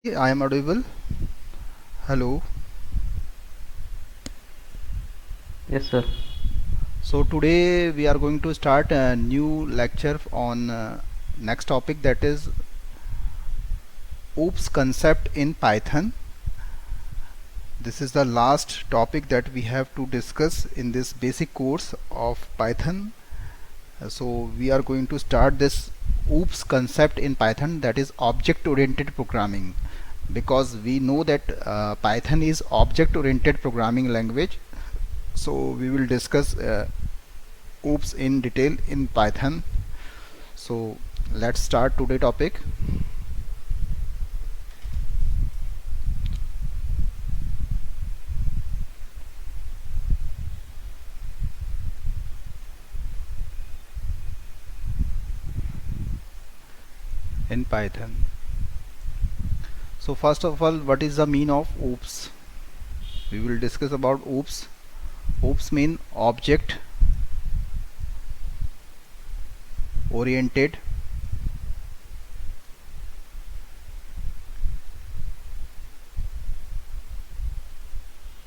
I am audible. Hello. Yes, sir. So today we are going to start a new lecture on next topic, that is OOPS concept in Python. This is the last topic that we have to discuss in this basic course of Python. So we are going to start this OOPS concept in Python, that is object oriented programming, because we know that Python is object oriented programming language. So we will discuss OOPS in detail in Python. So let's start today topic. In Python. So first of all, what is the mean of OOPS? We will discuss about OOPS. OOPS mean object oriented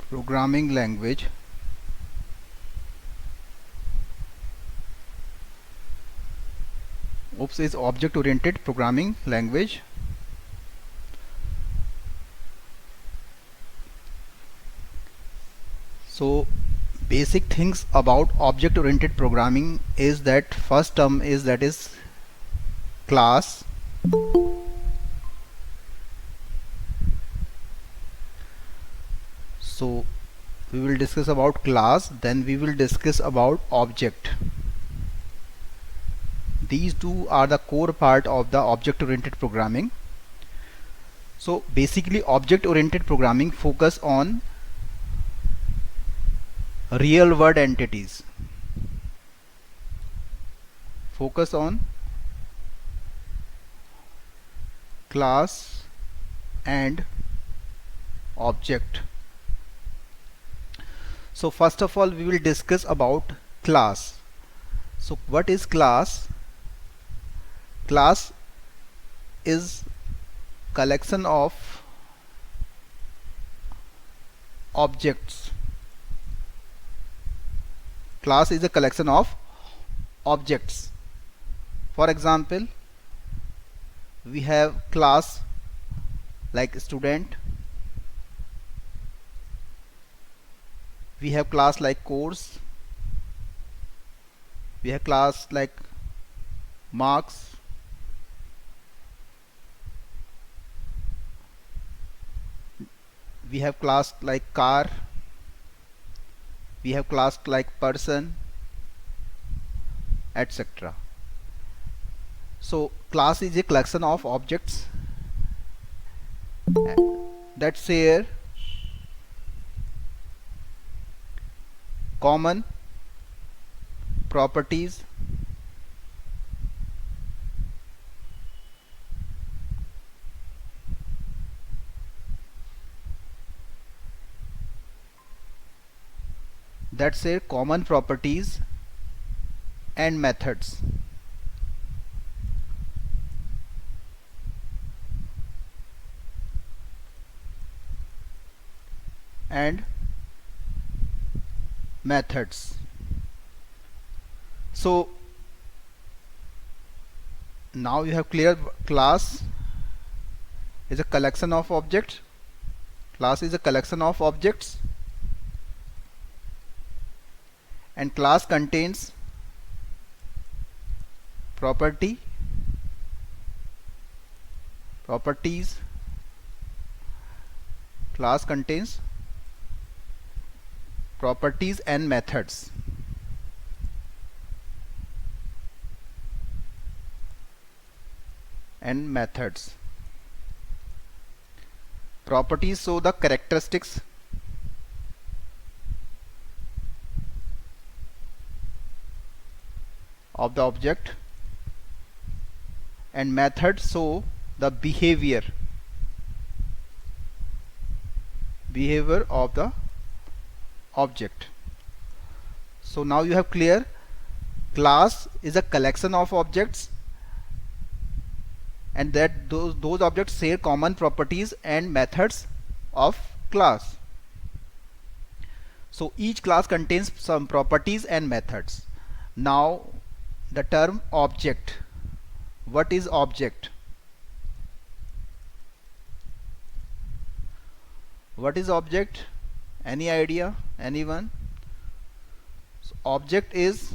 programming language. OOPS is object oriented programming language. So basic things about object oriented programming is that first term is, that is, class. So we will discuss about class, then we will discuss about object. These two are the core part of the object oriented programming. So basically object oriented programming focus on real world entities, focus on class and object. So first of all we will discuss about class. So what is class? Class is collection of objects. Class is a collection of objects. For example, we have class like student, we have class like course, we have class like marks, we have class like car, we have class like person, etc. So class is a collection of objects that share common properties and methods. And methods. So now you have clear. Class is a collection of objects. Class is a collection of objects, and class contains properties class contains properties and methods. Properties show the characteristics of the object, and methods show the behavior of the object. So now you have clear. Class is a collection of objects and that those objects share common properties and methods of class. So each class contains some properties and methods. Now the term object. What is object? What is object? Any idea? Anyone? So object is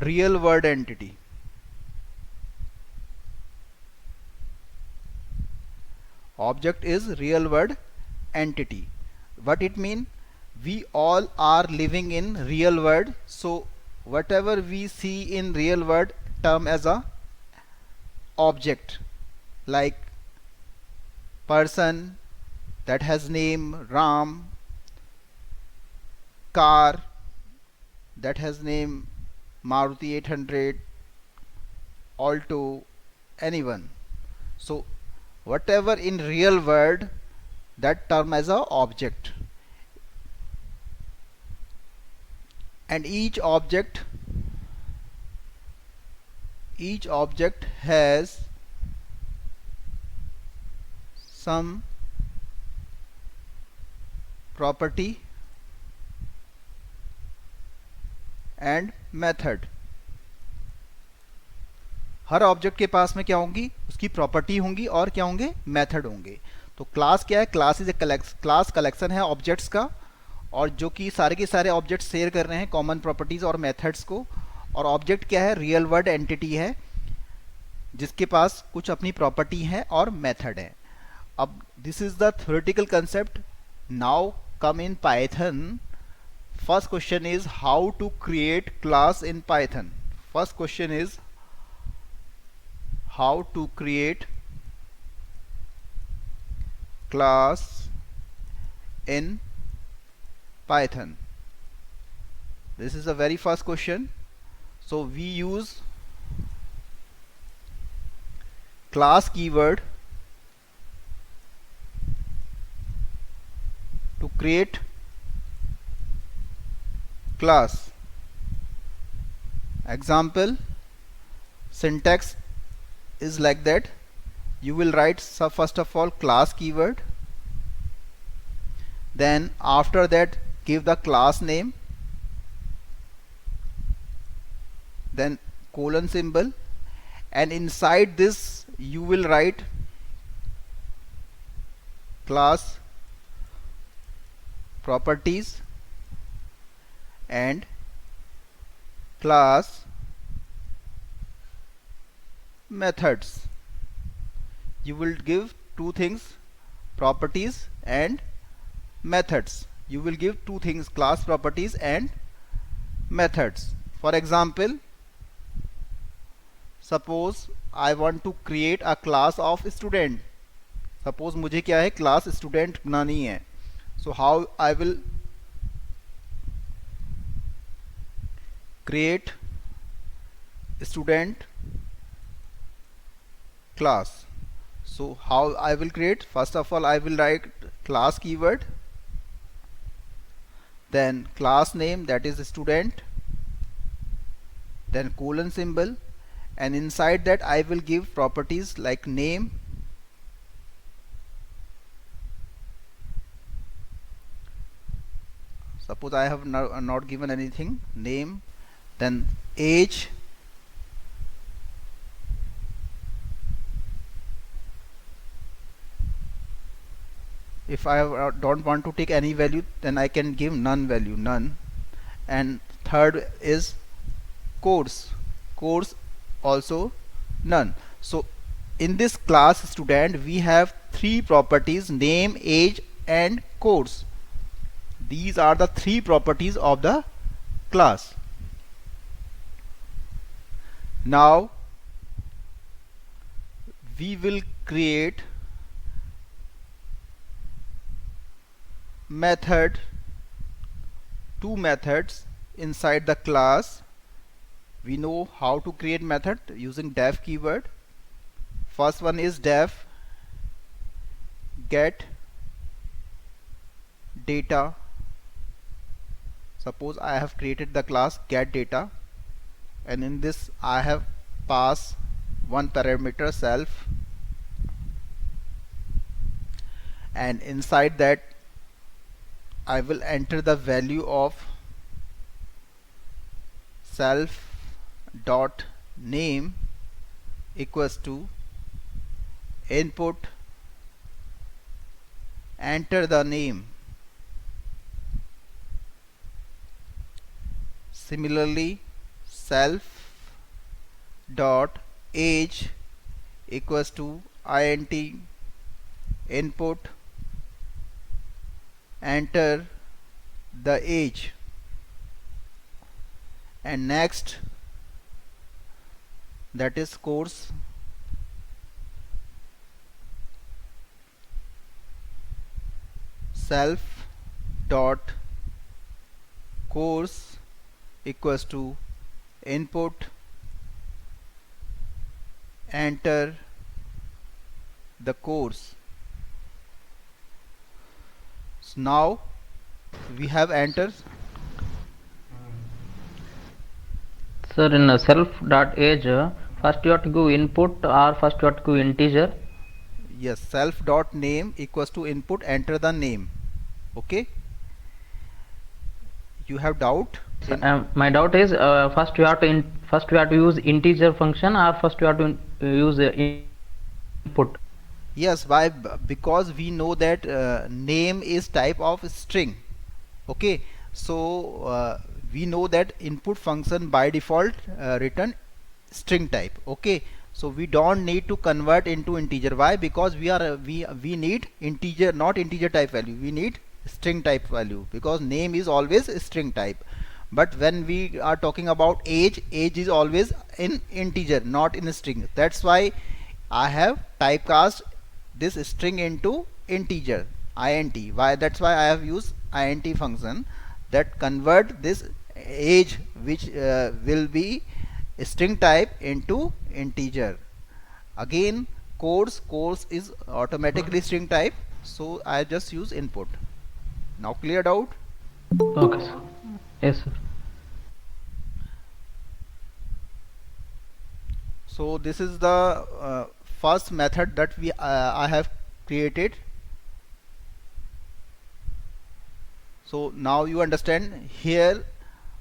real world entity. Object is real world entity. What it mean? We all are living in real world, so whatever we see in real world term as a object, like person that has name Ram, car that has name Maruti 800, Alto, anyone. So whatever in real world, that term as a object, and each object has some property and method. Her object के पास में क्या होंगी? उसकी property होंगी और क्या होंगे? Method होंगे. तो क्लास क्या है? Class is a class collection है ऑब्जेक्ट्स का, और जो कि सारे के सारे ऑब्जेक्ट्स शेयर कर रहे हैं कॉमन प्रॉपर्टीज और मेथड्स को. और ऑब्जेक्ट क्या है? रियल वर्ल्ड एंटिटी है जिसके पास कुछ अपनी प्रॉपर्टी है और मेथड है. अब this is the theoretical concept. Now come in Python. First question is how to create class in Python. First question is how to create class in Python. This is the very first question. So we use class keyword to create class. Example, syntax is like that. You will write first of all class keyword, then after that give the class name, then colon symbol, and inside this you will write class properties and class methods. You will give two things, properties and methods. You will give two things, class properties and methods. For example, suppose I want to create a class of student. Suppose मुझे क्या है? Class student बनानी है. So how I will create student class. So how I will create? First of all I will write class keyword, then class name, that is student, then colon symbol, and inside that I will give properties like name, suppose I have not given anything, name, then age, if I don't want to take any value, then I can give none value, none. And third is course also none. So in this class student we have three properties, name, age and course. These are the three properties of the class. Now we will create method, two methods inside the class. We know how to create method using def keyword. First one is def get data. Suppose I have created the class get data, and in this I have pass one parameter self, and inside that I will enter the value of self dot name equals to input, enter the name. Similarly, self dot age equals to int, input, enter the age. And next, that is course, self dot course equals to input, enter the course. So now we have entered. Sir, in self dot age, first you have to give input or first you have to give integer. Yes, self dot name equals to input, enter the name. Okay, you have doubt So, in? my doubt is first you have to use integer function or first you have to use input. Yes, why? Because we know that name is type of string. Okay, so we know that input function by default return string type. Okay, so we don't need to convert into integer. Why? Because we need integer, not integer type value. We need string type value, because name is always string type. But when we are talking about age is always in integer, not in string. That's why I have typecast this string into integer, int. Why? That's why I have used int function that convert this age, which will be string type, into integer. Again, course is automatically string type, so I just use input. Now cleared out? Okay, sir. Yes, sir. So this is the first method that I have created. So now you understand here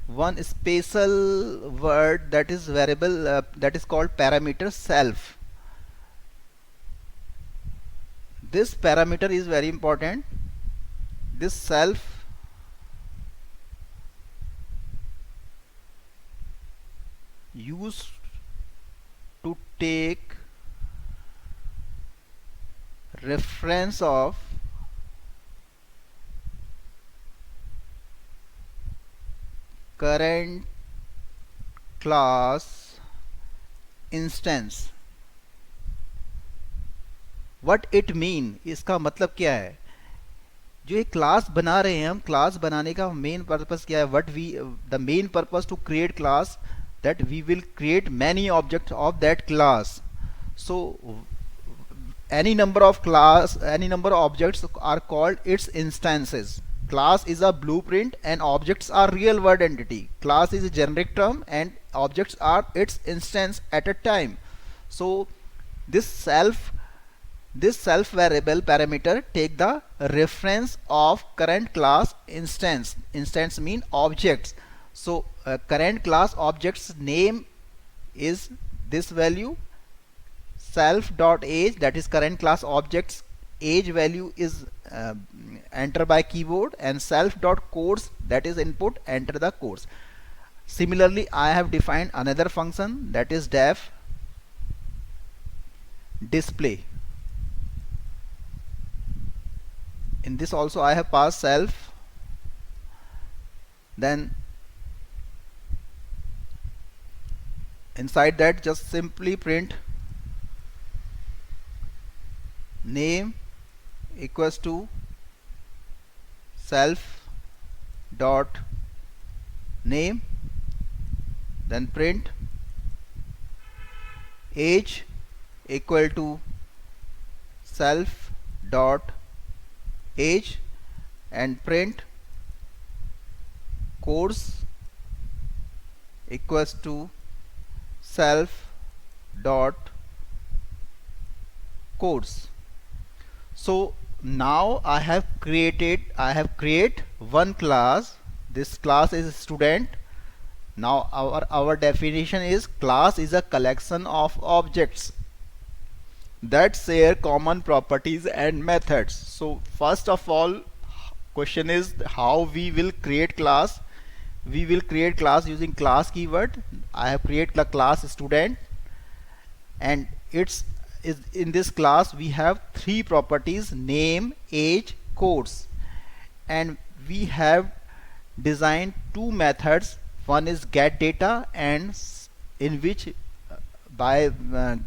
one special word, that is variable, that is called parameter self. This parameter is very important. This self used to take reference of current class instance. What it mean? इसका मतलब क्या है? जो एक class बना रहे हैं हम, क्लास बनाने का मेन पर्पस क्या है? What we the main purpose to create class, that we will create many objects of that class. So any number of objects are called its instances. Class is a blueprint and objects are real world entity. Class is a generic term and objects are its instance at a time. So this self variable parameter take the reference of current class instance. Instance mean objects. So current class object's name is this value, self dot age, that is current class object's age value is enter by keyboard, and self dot course, that is input, enter the course. Similarly, I have defined another function, that is def display. In this also I have passed self, then inside that just simply print name equals to self dot name, then print age equal to self dot age, and print course equals to self dot course. So now I have create one class. This class is student. Now our definition is class is a collection of objects that share common properties and methods. So first of all, question is how we will create class. We will create class using class keyword. I have created the class student, and it's is in this class we have three properties: name, age, course. And we have designed two methods. One is get data, and in which by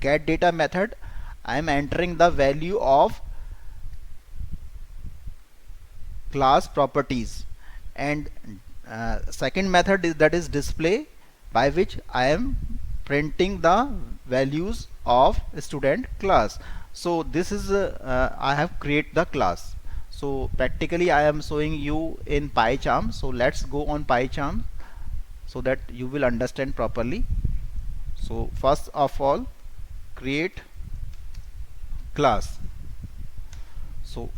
get data method I am entering the value of class properties. And second method is that is display, by which I am printing the values of student class. So this is I have create the class. So practically I am showing you in PyCharm. So let's go on PyCharm so that you will understand properly. So first of all, create class. So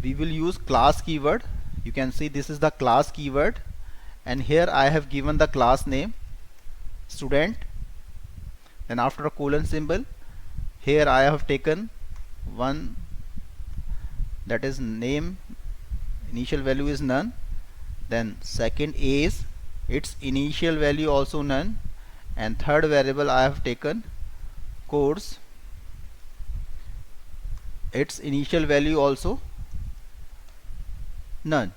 we will use class keyword. You can see this is the class keyword, and here I have given the class name student. Then after a colon symbol, here I have taken one, that is name, initial value is none. Then second is its initial value also none, and third variable I have taken course, its initial value also none.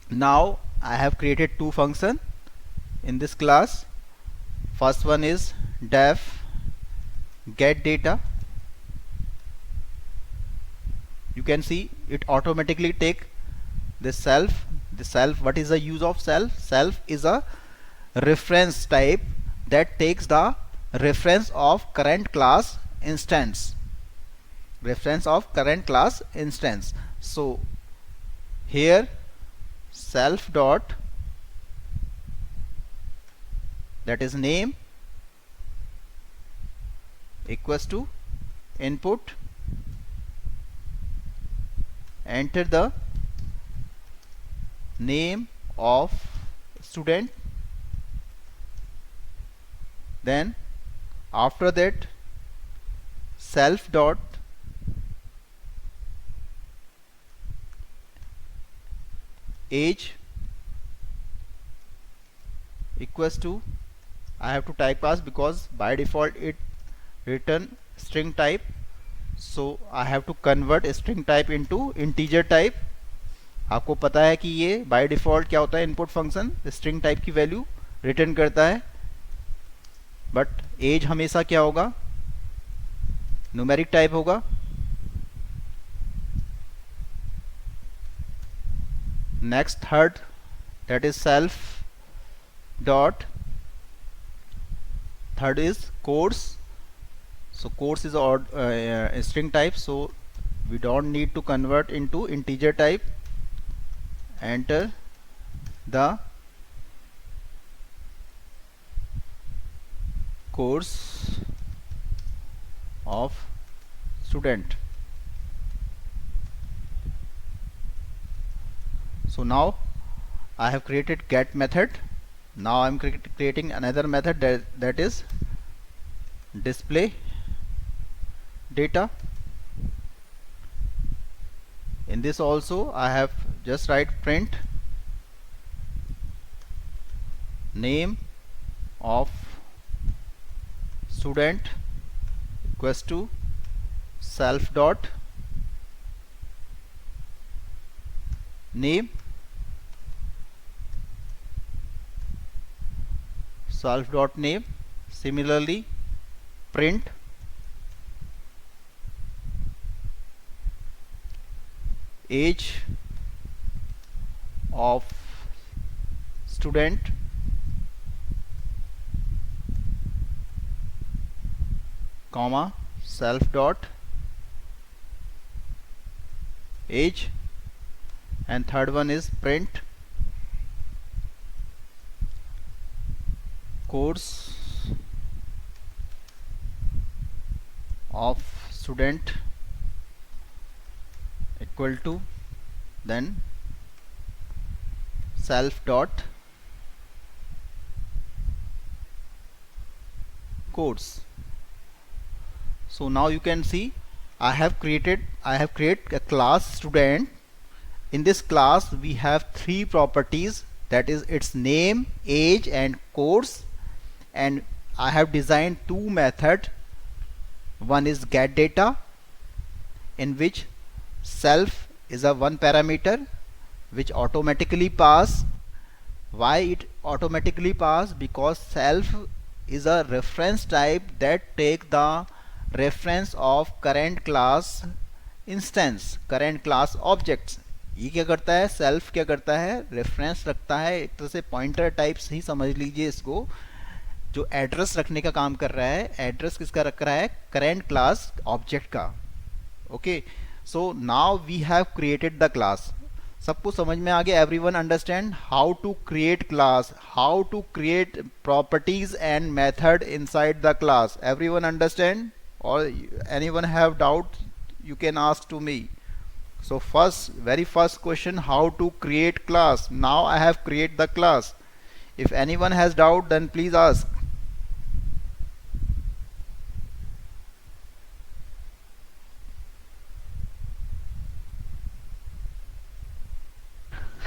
Now I have created two functions in this class. First one is def get data. You can see it automatically take the self. What is the use of self? Self is a reference type that takes the reference of current class instance. So here self dot, that is name, equals to input, enter the name of student. Then after that self dot age equals to, I have to type pass because by default it return string type, so I have to convert string type into integer type. आपको पता है कि ये by default क्या होता है, input function string type की value return करता है, बट एज हमेशा क्या होगा, न्यूमेरिक टाइप होगा. Next third, that is self dot, third is course. So course is a string type, so we don't need to convert into integer type. Enter the course of student. So now I have created get method. Now I am creating another method that is display data. In this also I have just write print name of student equals to self dot name, self dot name. Similarly print age of student comma self dot age, and third one is print course of student equal to then self dot codes. So now you can see I have created a class student. In this class we have three properties, that is its name, age and course, and I have designed two methods. One is get data, in which self is a one parameter which automatically pass. Why it automatically pass? Because self is a reference type that take the reference of current class instance, current class objects. ये क्या करता है, self क्या करता है, reference रखता है, एक तरह से पॉइंटर टाइप्स ही समझ लीजिए इसको, जो एड्रेस रखने का काम कर रहा है. एड्रेस किसका रख रहा है, करेंट क्लास ऑब्जेक्ट का. Okay, so now we have created the class. सबको समझ में आ गया? Everyone understand how to create class, how to create properties and method inside the class? Everyone understand? और anyone have doubt, you can ask to me. So very first question, how to create class. Now I have create the class. If anyone has doubt, then please ask.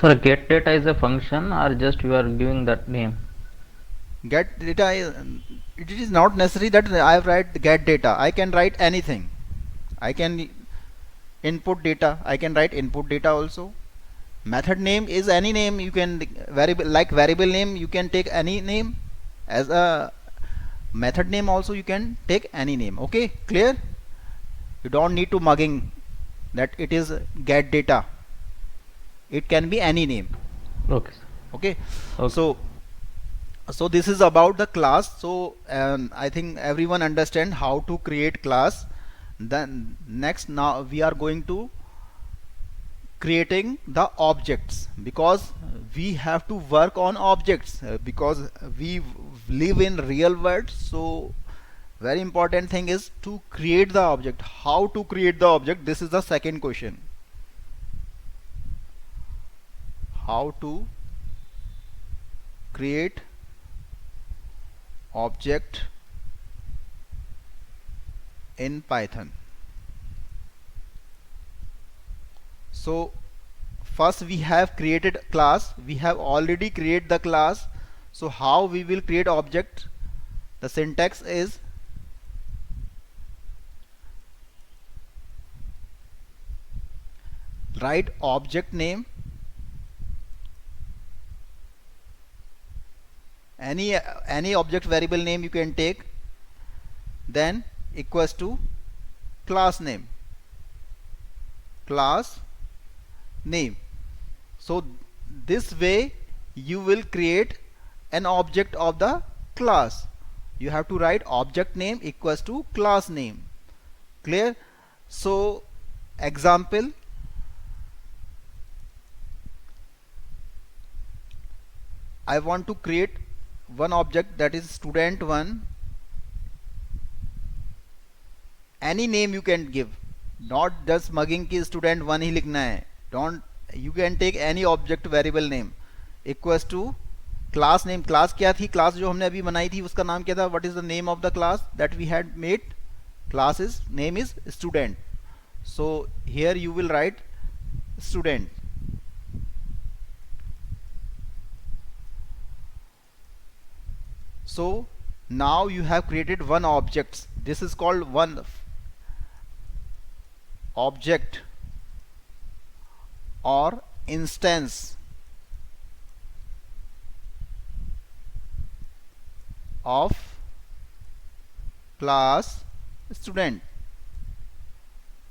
Sir, get data is a function or just you are giving that name? Get data it is not necessary that I write get data. I can write anything. I can input data, I can write input data also. Method name is any name you can, variable like variable name you can take any name. As a method name also you can take any name. Okay, clear? You don't need to mugging that it is get data. It can be any name. Okay. Okay, Okay. so this is about the class. So I think everyone understand how to create class. Then next, now we are going to creating the objects, because we have to work on objects, because we live in real world. So very important thing is to create the object. How to create the object? This is the second question. How to create object in Python. So first we have created class, we have already created the class. So how we will create object? The syntax is write object name, any object variable name you can take, then equals to class name, class name. So this way you will create an object of the class. You have to write object name equals to class name. Clear? So example, I want to create one object, that is student1. Any name you can give, not just mugging ki student1 ही लिखना है. Don't, you can take any object variable name equals to class name. class क्या थी? class जो हमने अभी बनाई थी उसका नाम क्या था? What is the name of the class that we had made? class is name is student. So here you will write student. So now you have created one object. This is called one object or instance of class student.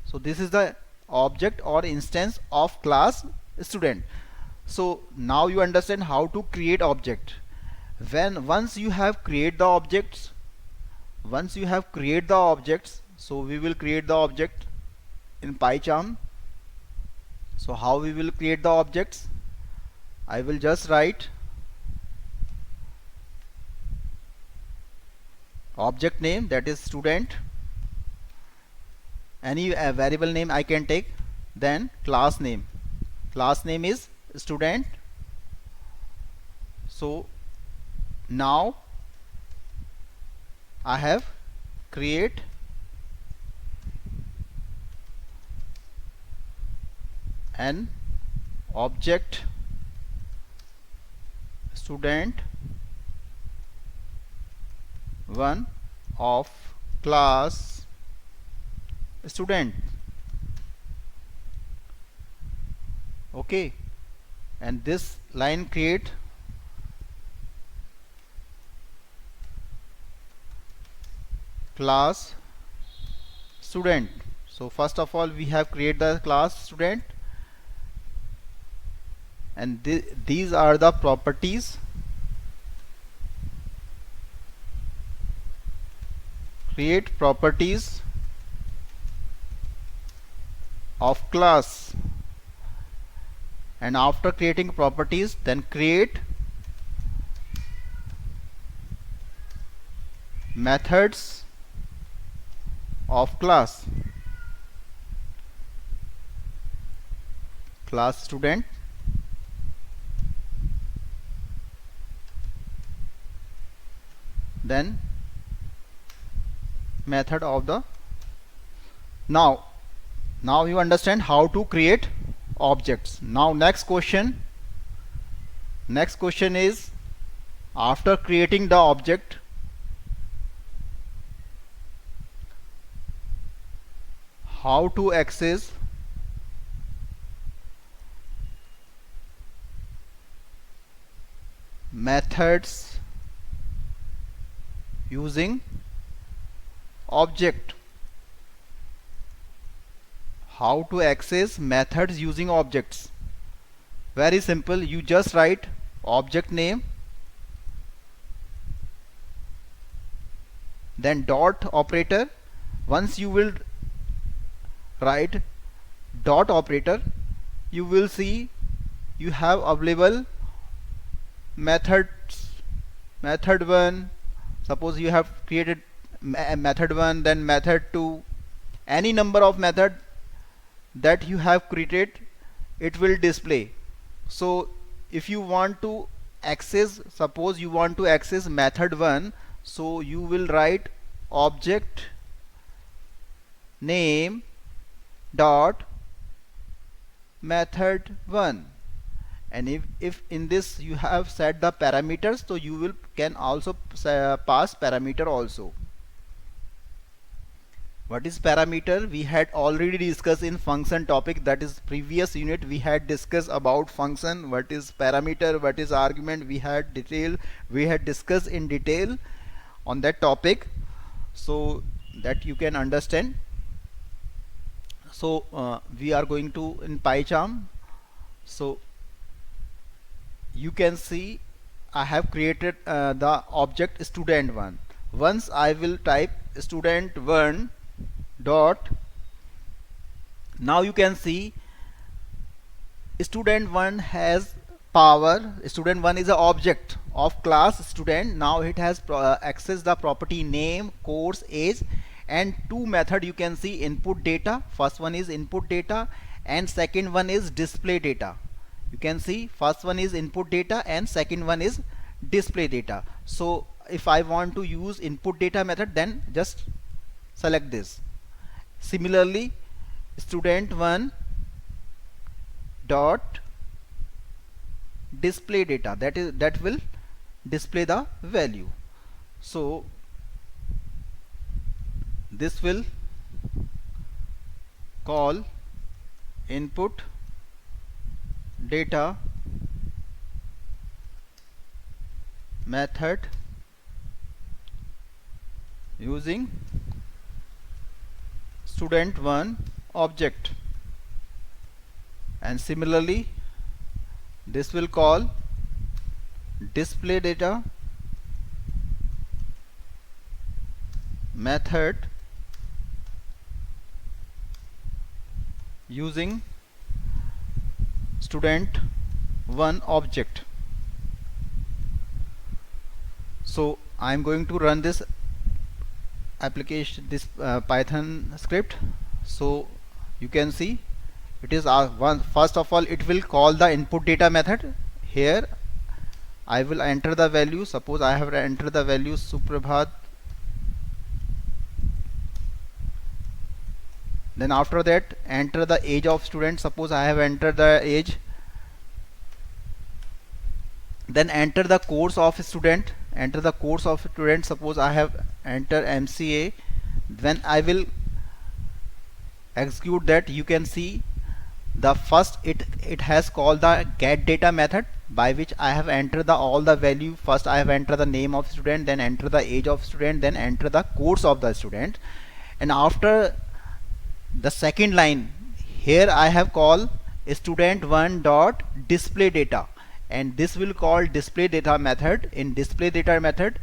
So this is the object or instance of class student. So now you understand how to create object. Once you have create the objects, so we will create the object in PyCharm. So how we will create the objects? I will just write object name, that is student, any variable name I can take. Then class name is student. So now I have create an object student 1 of class student. Okay, and this line create class student. So first of all we have create the class student, and these are the properties. Create properties of class, and after creating properties then create methods of class student. Then method of the now you understand how to create objects. Now next question is, after creating the object, how to access methods using object. How to access methods using objects? Very simple, you just write object name, then dot operator. Once you will write dot operator, you will see you have available methods. Method 1, suppose you have created method 1, then method 2, any number of method that you have created, it will display. So if you want to access, suppose you want to access method 1, so you will write object name dot method 1, and if in this you have set the parameters, so you will can also pass parameter also. What is parameter? We had already discussed in function topic, that is previous unit we had discussed about function. What is parameter, what is argument, we had discussed in detail on that topic, so that you can understand. So we are going to in PyCharm. So you can see I have created the object student1. Once I will type student1 dot, now you can see student1 has power. Student1 is an object of class student. Now it has access the property name, course, age, and two method you can see input data. First one is input data and second one is display data. You can see first one is input data and second one is display data. So if I want to use input data method, then just select this. Similarly, student1 dot display data, that will display the value. So this will call input data method using student1 object, and similarly this will call display data method using student1 object. So I am going to run this application, this Python script. So you can see it is one. First of all, it will call the input data method. Here I will enter the value. Suppose I have entered the value Suprabhat. Then after that, enter the age of student. Suppose I have entered the age. Then enter the course of student. Enter the course of student. Suppose I have entered MCA. When I will execute that, you can see the first it has called the get data method, by which I have entered the all the value. First I have entered the name of student, then enter the age of student, then enter the course of the student. And after the second line, here I have called student1 dot display data, and this will call display data method. In display data method,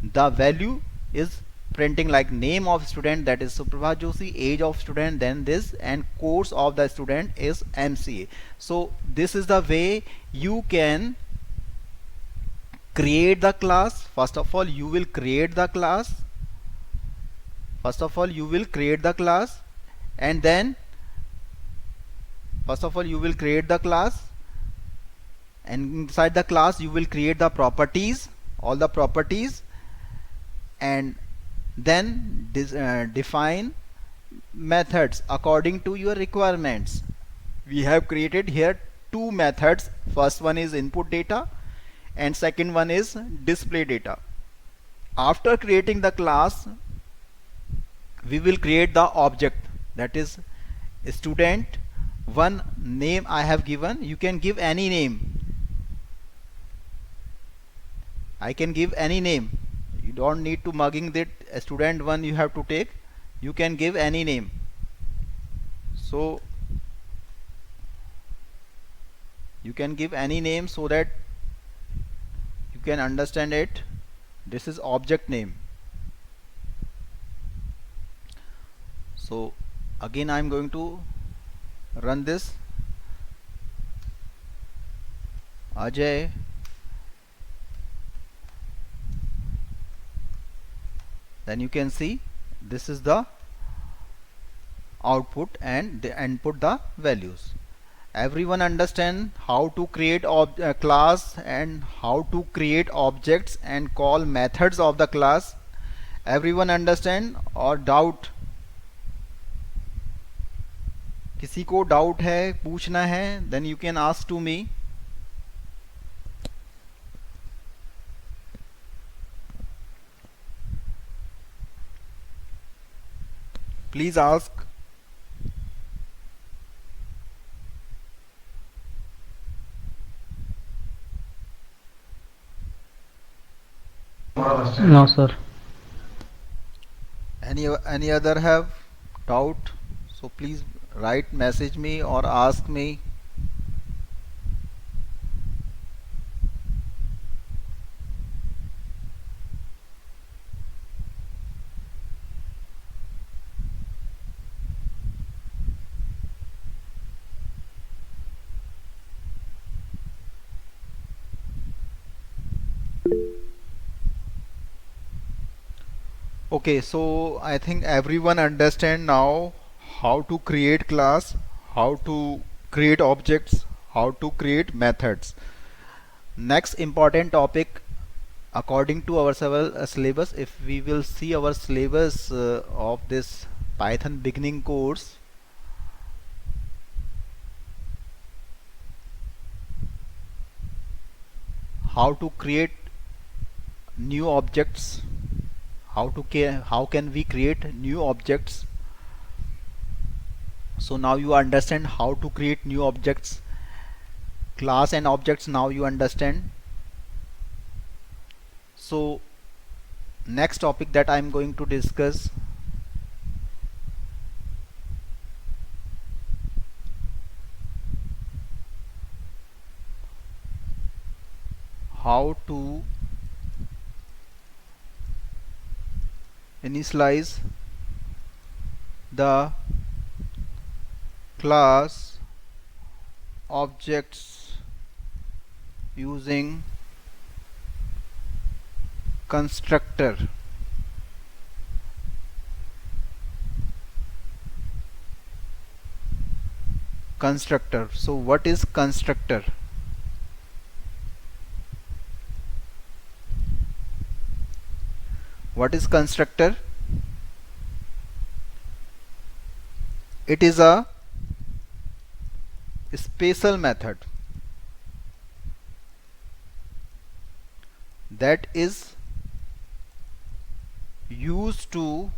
the value is printing like name of student, that is Suprabhat Joshi, age of student, then this, and course of the student is MCA. So this is the way you can create the class. First of all, you will create the class. And then and inside the class you will create the properties, all the properties, and then define methods according to your requirements. We have created here two methods. First one is input data and second one is display data. After creating the class, we will create the object, that is student one. Name I have given, you can give any name. I can give any name. You don't need to mugging that student one you have to take. You can give any name. So you can give any name so that you can understand it. This is object name. So again I am going to run this. Ajay then you can see this is the output and they input the values. Everyone understand how to create class and how to create objects and call methods of the class? Everyone understand or doubt? किसी को doubt है, पूछना है, then you can ask to me. Please ask. No, sir. Any other have doubt? So please write, message me or ask me. Okay, so I think everyone understand now how to create class, how to create objects, how to create methods. Next important topic according to our syllabus, if we will see our syllabus of this Python beginning course, how to create new objects, how can we create new objects. So now you understand how to create new objects, class and objects, now you understand. So next topic that I am going to discuss, how to initialize the class objects using constructor. constructor. So what is constructor? What is constructor? It is a special method that is used to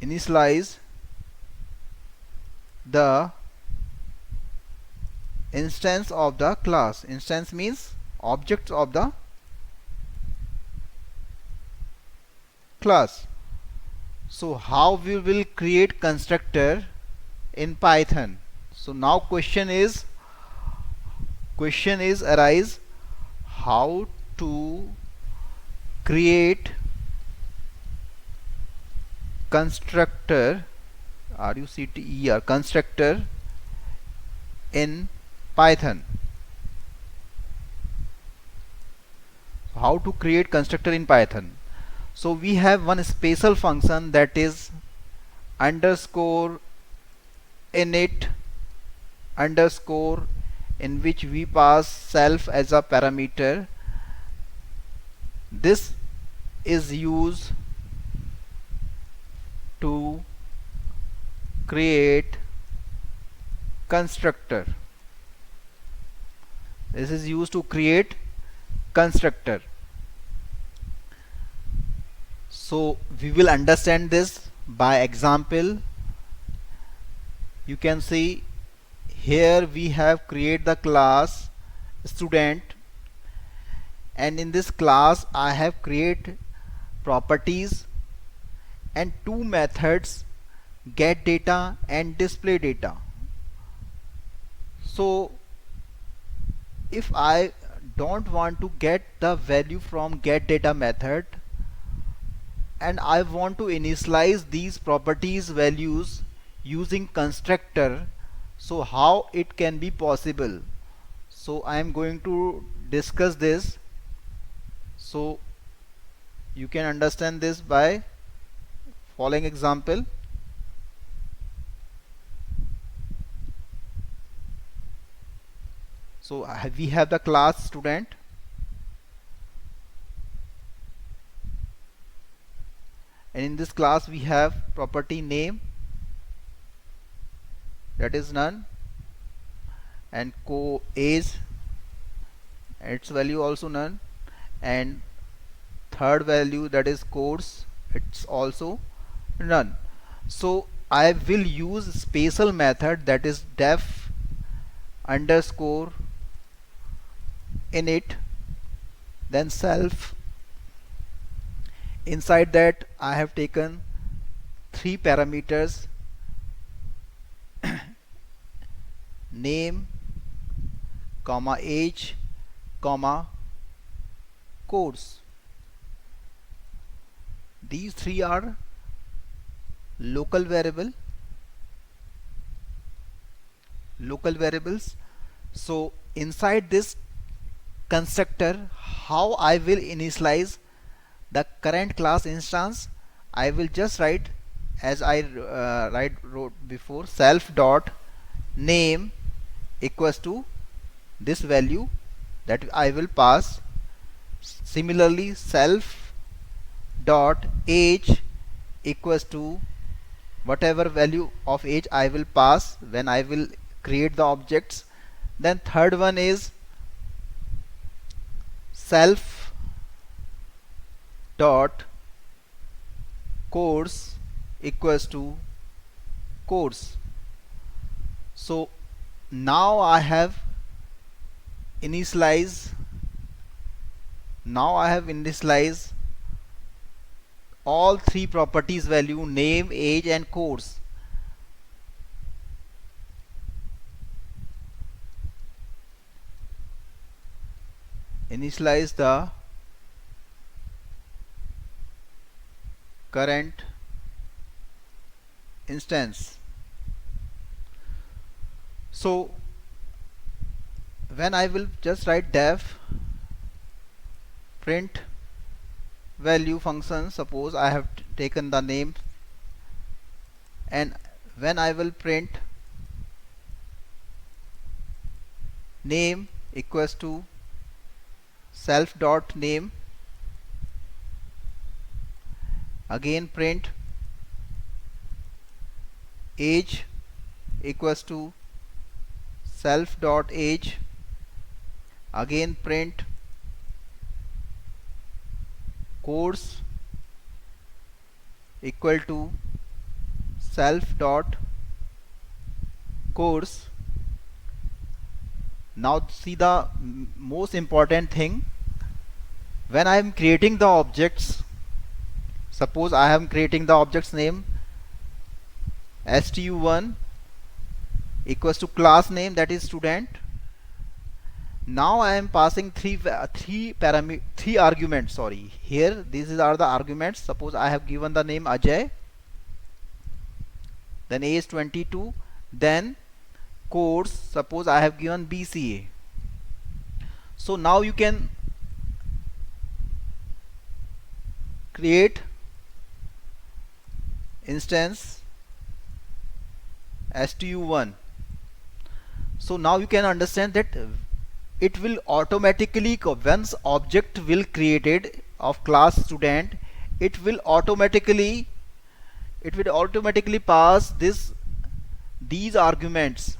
initialize the instance of the class. Instance means objects of the class. So how we will create constructor in Python? So now question is arise, how to create constructor, constructor in Python. How to create constructor in Python? So we have one special function, that is underscore init underscore, in which we pass self as a parameter. This is used to create constructor. This is used to create constructor. So we will understand this by example. You can see here we have created the class student, and in this class I have created properties and two methods, get data and display data. So if I don't want to get the value from get data method and I want to initialize these properties values using constructor, so how it can be possible? So I am going to discuss this, so you can understand this by following example. So we have the class student, and in this class we have property name, that is none, and age, its value also none, and third value, that is course, it's also none. So I will use special method, that is def underscore init, then self. Inside that I have taken three parameters, name, comma age, comma course. These three are local variables. So inside this constructor, how I will initialize the current class instance? I will just write as I wrote before, self dot name equals to this value that I will pass. Similarly, self dot age equals to whatever value of age I will pass when I will create the objects. Then third one is self dot course equals to course. So now I have initialized all three properties value, name, age and course. Initialize the current instance. So when I will just write def print value function, suppose I have taken the name and when I will print name equals to self dot name, again print age equals to self dot age, again print course equal to self dot course. Now see the most important thing, when I am creating the objects, suppose I am creating the object's name stu1 equals to class name, that is student. Now I am passing three arguments. Sorry, here these are the arguments. Suppose I have given the name Ajay, then age 22, then course, suppose I have given BCA. So now you can create instance stu1. So now you can understand that it will automatically, once object will created of class student, it will automatically pass these arguments.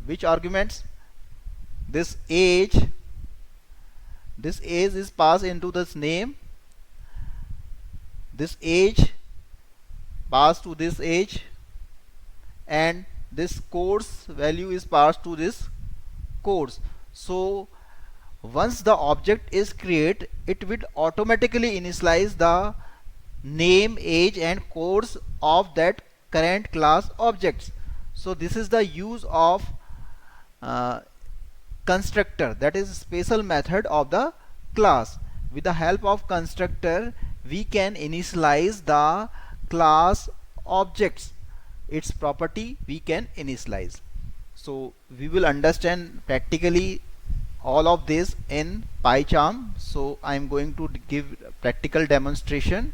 Which arguments? This age is passed into this name, this age passed to this age, and this course value is passed to this course. So once the object is created, it will automatically initialize the name, age and course of that current class objects. So this is the use of constructor, that is special method of the class. With the help of constructor we can initialize the class objects, its property we can initialize. So we will understand practically all of this in PyCharm. So I am going to give practical demonstration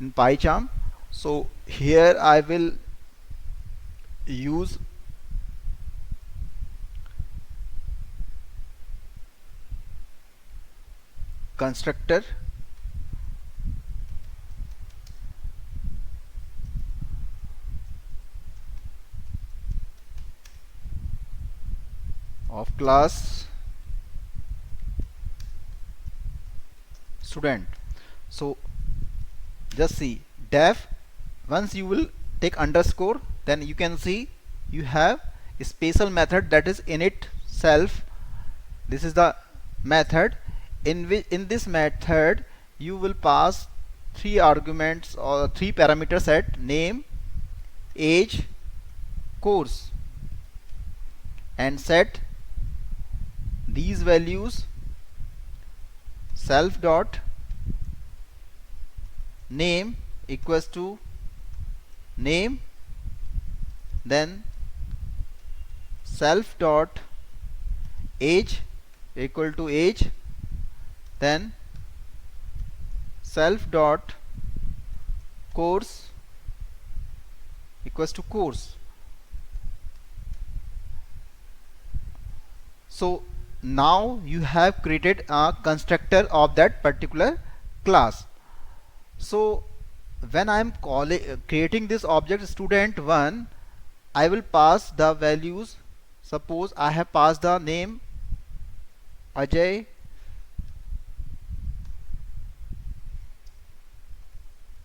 in PyCharm. So here I will use constructor of class student. So just see def, once you will take underscore, then you can see you have a special method, that is init self. This is the method in which, in this method you will pass three arguments or three parameter set: name, age, course, and set these values self dot name equals to name, then self dot age equal to age, then self dot course equals to course. So now you have created a constructor of that particular class. So when I am creating this object student1, I will pass the values. Suppose I have passed the name Ajay,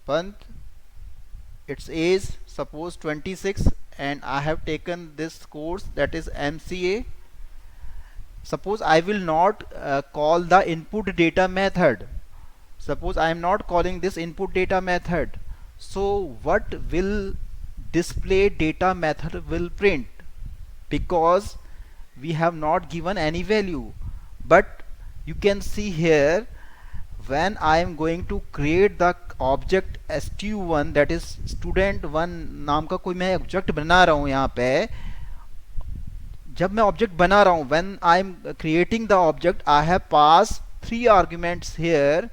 Pant, its age suppose 26, and I have taken this course, that is MCA. Suppose I will not call the input data method. Suppose I am not calling this input data method. So what will display data method will print? Because we have not given any value. But you can see here, when I am going to create the object stu1, that is student1 नाम का कोई मैं object बना रहा हूँ यहाँ पे, जब मैं ऑब्जेक्ट बना रहा हूँ, when I am creating the object, I have passed three arguments here.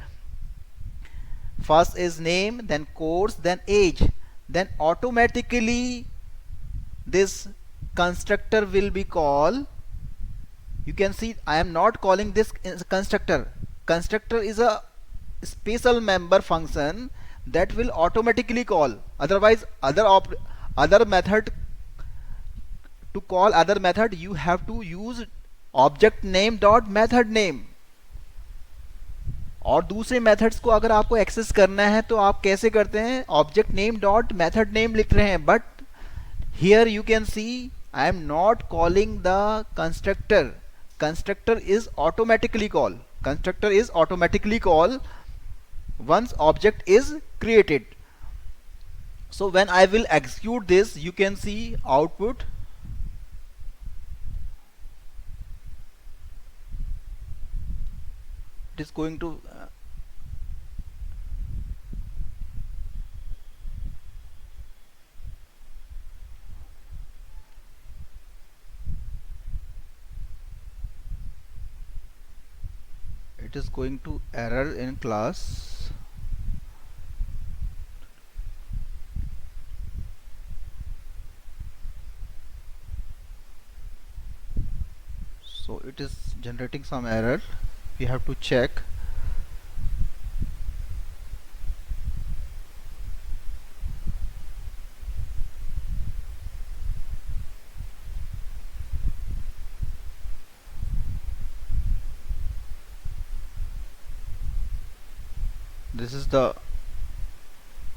First is name, then course, then age. then automatically this constructor will be called. You can see I am not calling this constructor. Constructor is a special member function that will automatically call. Otherwise other method, to call other method you have to use object name dot method name. और दूसरे methods को अगर आपको access करना है तो आप कैसे करते हैं, object name dot method name लिख रहे हैं. But here you can see I am not calling the constructor. Constructor is automatically call. Constructor is automatically call once object is created. So when I will execute this, you can see output. It is going to it is going to error in class. So it is generating some error. We have to check. This is the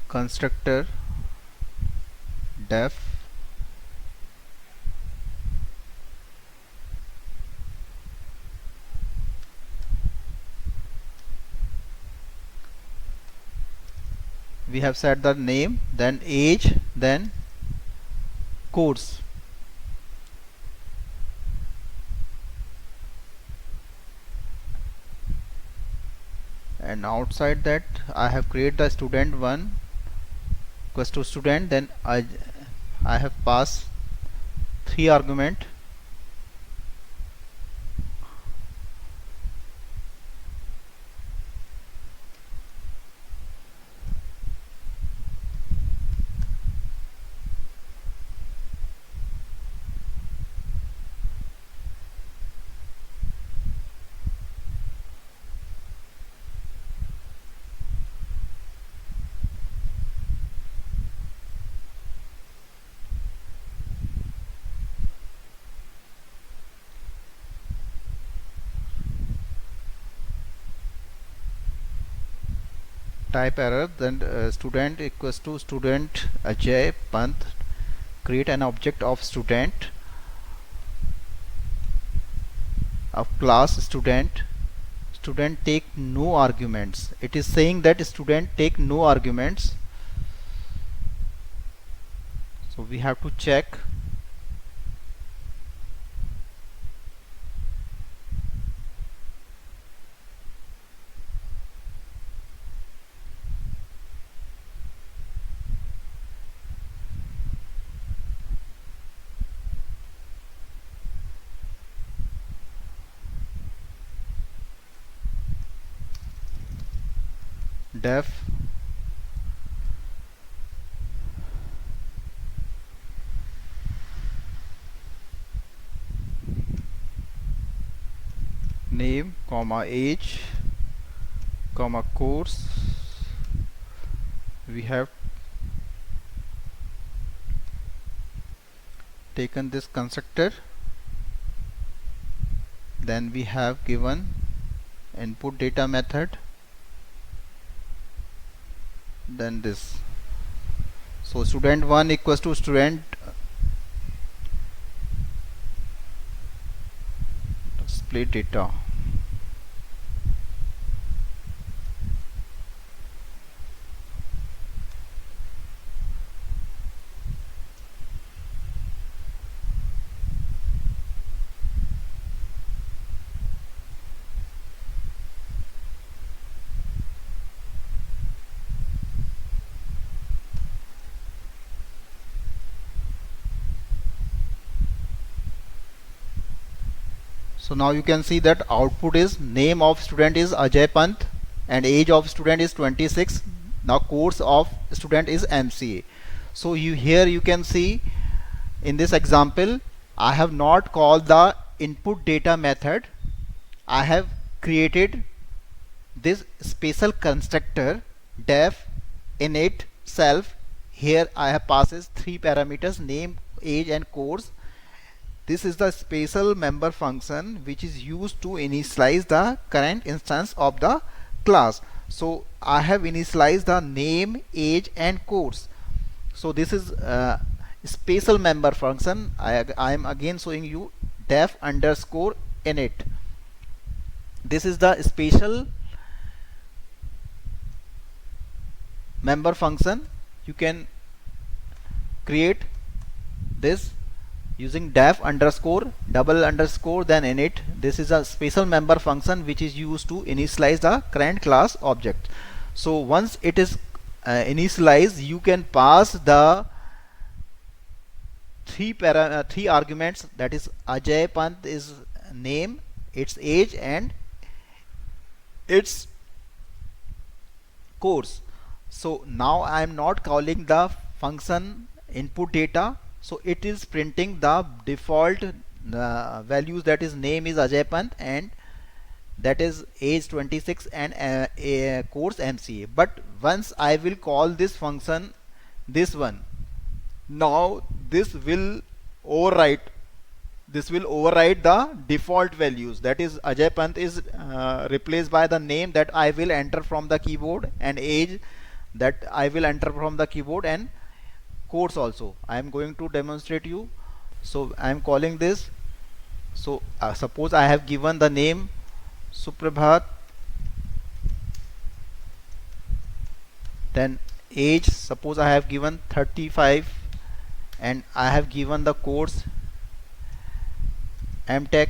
constructor def. We have set the name, then age, then course. And outside that I have created the student one equals to student, then I have passed 3 argument. Type error, then student equals to student Ajay Pant. Create an object of student of class student. Student take no arguments. It is saying that student take no arguments. So we have to check. Def name comma age comma course. We have taken this constructor, then we have given input data method, then this. So student 1 equals to student split data. So now you can see that output is name of student is Ajay Pant and age of student is 26. Now course of student is MCA. So here you can see in this example I have not called the input data method. I have created this special constructor def init self. Here I have passes three parameters, name, age and course. This is the special member function which is used to initialize the current instance of the class. So I have initialized the name, age and course. So this is special member function. I am again showing you def underscore init. This is the special member function. You can create this using def underscore double underscore then init. This is a special member function which is used to initialize the current class object. So once it is initialized, you can pass the three arguments, that is Ajay Pant is name, its age and its course. So now I am not calling the function input data, so it is printing the default values, that is name is Ajay Pant and that is age 26 and course MCA. But once I will call this function, this one, now this will overwrite the default values, that is Ajay Pant is replaced by the name that I will enter from the keyboard and age that I will enter from the keyboard and course also. I am going to demonstrate you. So I am calling this. So suppose I have given the name Suprabhat, then age suppose I have given 35 and I have given the course MTech.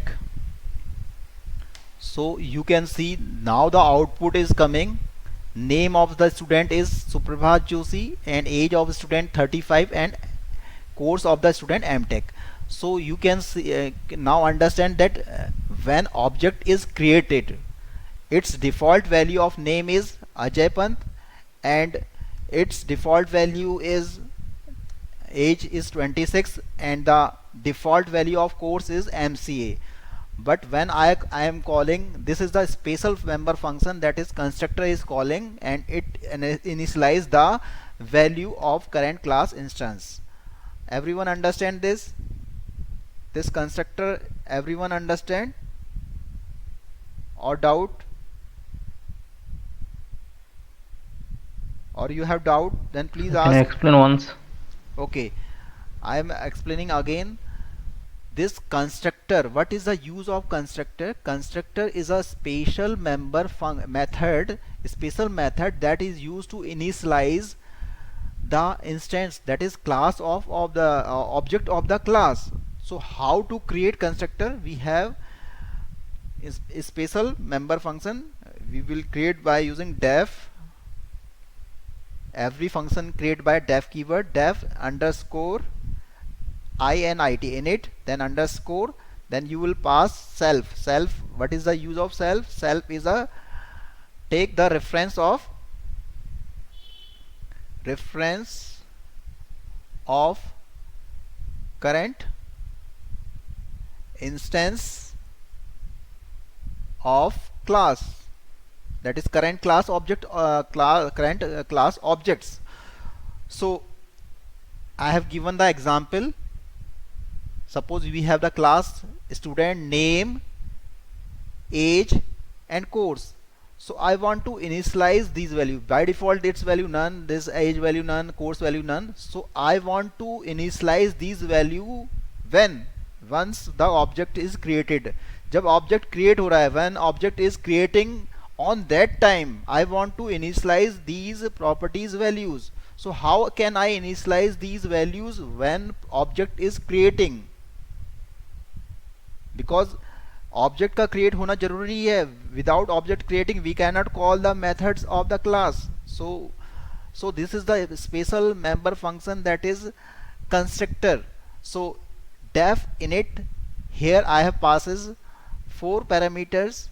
So you can see now the output is coming. Name of the student is Suprabhat Joshi and age of student 35 and course of the student MTech. So you can see now understand that when object is created, its default value of name is Ajay Pant and its default value is age is 26 and the default value of course is MCA. But when I am calling, this is the special member function, that is constructor is calling and it initialize the value of current class instance. Everyone understand this constructor? Everyone understand or doubt? Or you have doubt, then please Can you ask. explain once? Okay, I am explaining again. This constructor, what is the use of constructor? Constructor is a special member method that is used to initialize the instance, that is class of the object of the class. So how to create constructor? We have a special member function we will create by using def. Every function created by def keyword, def underscore init, then underscore, then you will pass self. What is the use of self? Self is a take the reference of current instance of class, that is current class object, current class objects. So I have given the example. Suppose we have the class student name, age and course. So I want to initialize these values. By default its value none, this age value none, course value none. So I want to initialize these value when? Once the object is created. जब object create हो रहा है, when object is creating, on that time I want to initialize these properties values. So how can I initialize these values when object is creating? Because object का create होना जरूरी है. Without object creating we cannot call the methods of the class. So this is the special member function, that is constructor. So def init, here I have passes 4 parameters.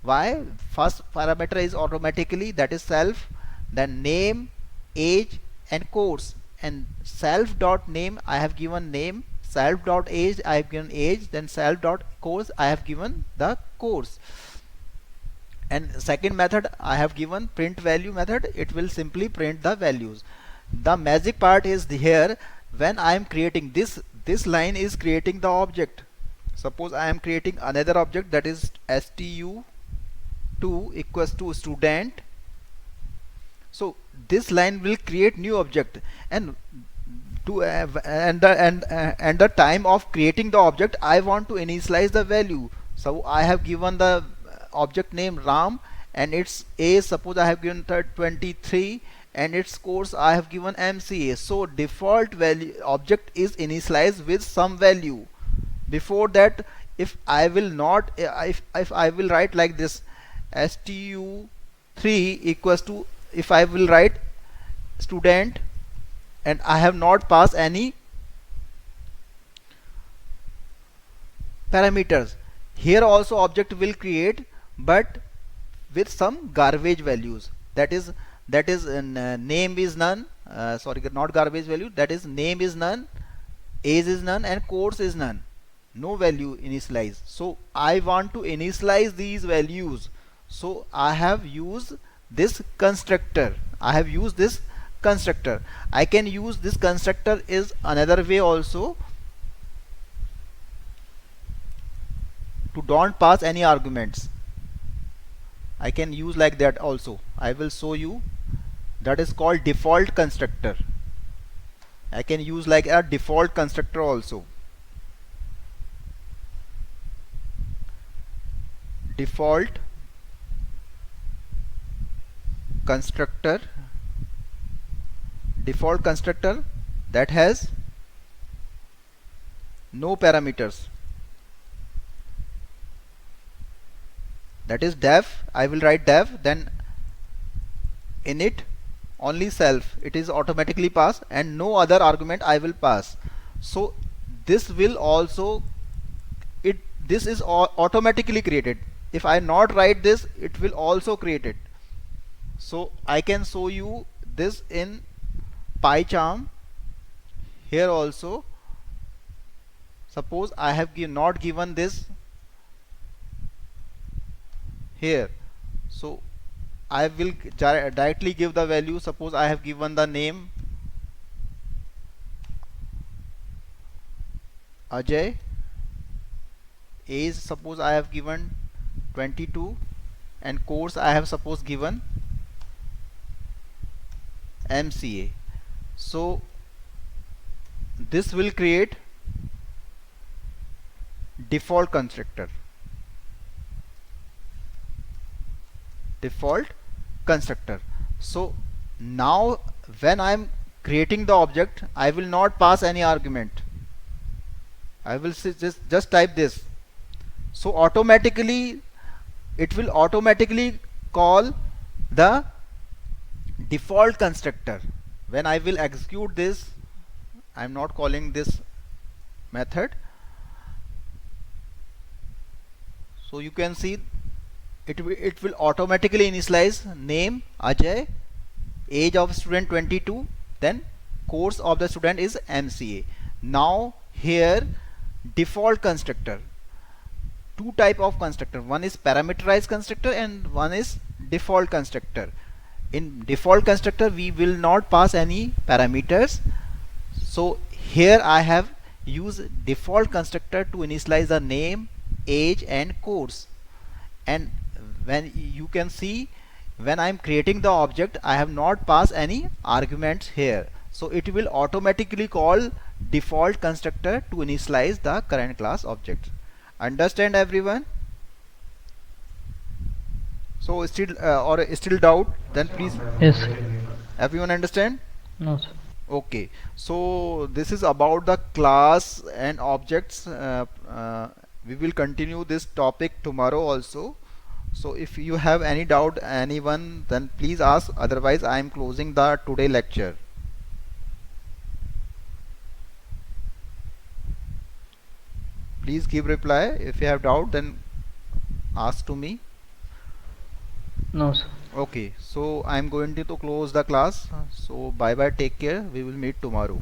Why? First parameter is automatically, that is self, then name, age and course, and self dot name I have given name, self dot age I have given age, then self dot course I have given the course. And second method I have given print value method, it will simply print the values. The magic part is here, when I am creating this line is creating the object. Suppose I am creating another object, that is stu2 equals to student. So this line will create new object, and and the time of creating the object I want to initialize the value. So I have given the object name Ram, and its age suppose I have given 23, and its course I have given MCA. So default value object is initialized with some value. Before that, if I will not if I will write like this, stu3 equals to, if I will write student and I have not passed any parameters, here also object will create, but with some garbage values. That is name is none, sorry, not garbage value, that is name is none, age is none, and course is none, no value initialize. So I want to initialize these values, so I have used this constructor. I can use this constructor is another way also, to don't pass any arguments. I can use like that also. I will show you. That is called default constructor. I can use like a default constructor also. Default constructor that has no parameters, that is def. I will write def, then init only self, it is automatically passed, and no other argument I will pass. So this will also, this is automatically created. If I not write this, it will also create it. So I can show you this in PyCharm. Here also, suppose I have not given this here, so I will directly give the value. Suppose I have given the name Ajay, age suppose I have given 22, and course I have suppose given MCA. So this will create default constructor. So now when I am creating the object, I will not pass any argument. I will just type this. So automatically it will automatically call the default constructor. When I will execute this, I am not calling this method. So you can see it will automatically initialize name Ajay, age of student 22, then course of the student is MCA. Now here default constructor, two type of constructor, one is parameterized constructor and one is default constructor. In default constructor we will not pass any parameters, so here I have used default constructor to initialize the name, age and course. And when you can see, when I am creating the object, I have not passed any arguments here, so it will automatically call default constructor to initialize the current class object. Understand everyone? So still still doubt, then please. Yes. Everyone understand? No, sir. Okay, so this is about the class and objects. We will continue this topic tomorrow also. So if you have any doubt, anyone, then please ask, otherwise I am closing the today lecture. Please give reply. If you have doubt, then ask to me. No, sir. Okay, so I'm going to close the class. So bye bye, take care. We will meet tomorrow.